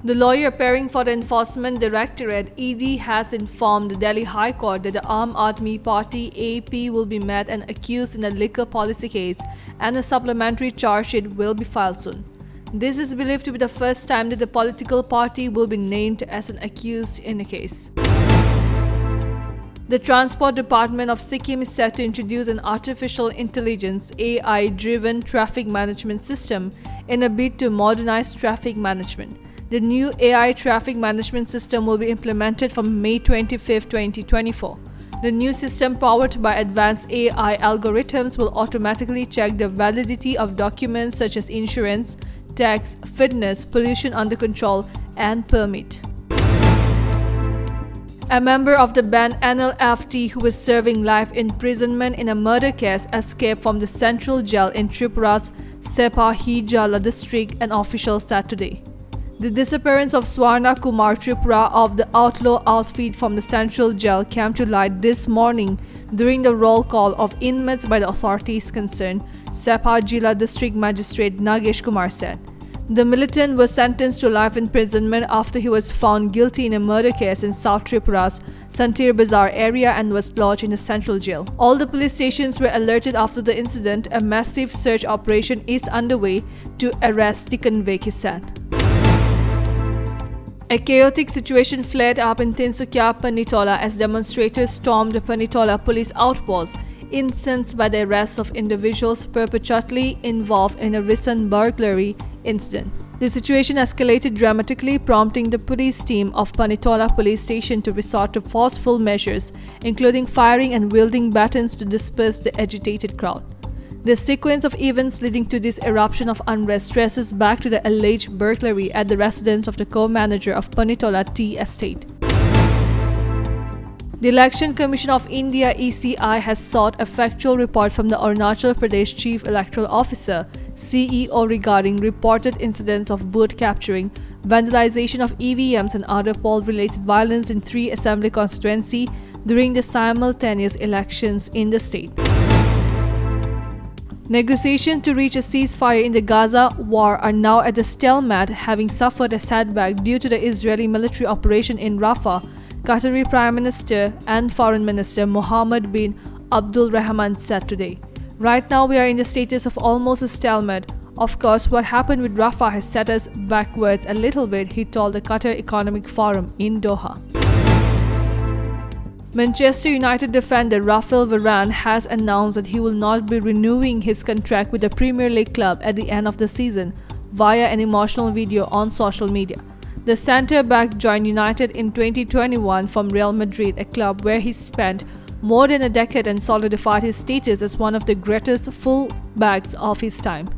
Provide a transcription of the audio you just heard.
The lawyer appearing for the Enforcement Directorate (ED) has informed the Delhi High Court that the Aam Aadmi Party (AP) will be met and accused in a liquor policy case, and a supplementary charge sheet will be filed soon. This is believed to be the first time that the political party will be named as an accused in a case. The Transport Department of Sikkim is set to introduce an artificial intelligence (AI)-driven traffic management system in a bid to modernize traffic management. The new AI traffic management system will be implemented from May 25, 2024. The new system, powered by advanced AI algorithms, will automatically check the validity of documents such as insurance, tax, fitness, pollution under control, and permit. A member of the band NLFT who was serving life imprisonment in a murder case escaped from the central jail in Tripura's Sepahijala district, an official said today. The disappearance of Swarna Kumar Tripura of the outlaw outfit from the central jail came to light this morning during the roll call of inmates by the authorities concerned, Sepahijala District Magistrate Nagesh Kumar said. The militant was sentenced to life imprisonment after he was found guilty in a murder case in South Tripura's Santir Bazaar area and was lodged in the central jail. All the police stations were alerted after the incident. A massive search operation is underway to arrest the convict, he said. A chaotic situation flared up in Tinsukia, Panitola as demonstrators stormed the Panitola police outpost, incensed by the arrest of individuals purportedly involved in a recent burglary incident. The situation escalated dramatically, prompting the police team of Panitola police station to resort to forceful measures, including firing and wielding batons to disperse the agitated crowd. The sequence of events leading to this eruption of unrest traces back to the alleged burglary at the residence of the co-manager of Panitola Tea Estate. The Election Commission of India (ECI) has sought a factual report from the Arunachal Pradesh Chief Electoral Officer (CEO) regarding reported incidents of booth capturing, vandalization of EVMs and other poll-related violence in 3 assembly constituencies during the simultaneous elections in the state. Negotiations to reach a ceasefire in the Gaza war are now at a stalemate, having suffered a setback due to the Israeli military operation in Rafah, Qatari Prime Minister and Foreign Minister Mohammed bin Abdul Rahman said today. Right now we are in the status of almost a stalemate. Of course, what happened with Rafah has set us backwards a little bit, he told the Qatar Economic Forum in Doha. Manchester United defender Raphael Varane has announced that he will not be renewing his contract with the Premier League club at the end of the season via an emotional video on social media. The centre-back joined United in 2021 from Real Madrid, a club where he spent more than a decade and solidified his status as one of the greatest full-backs of his time.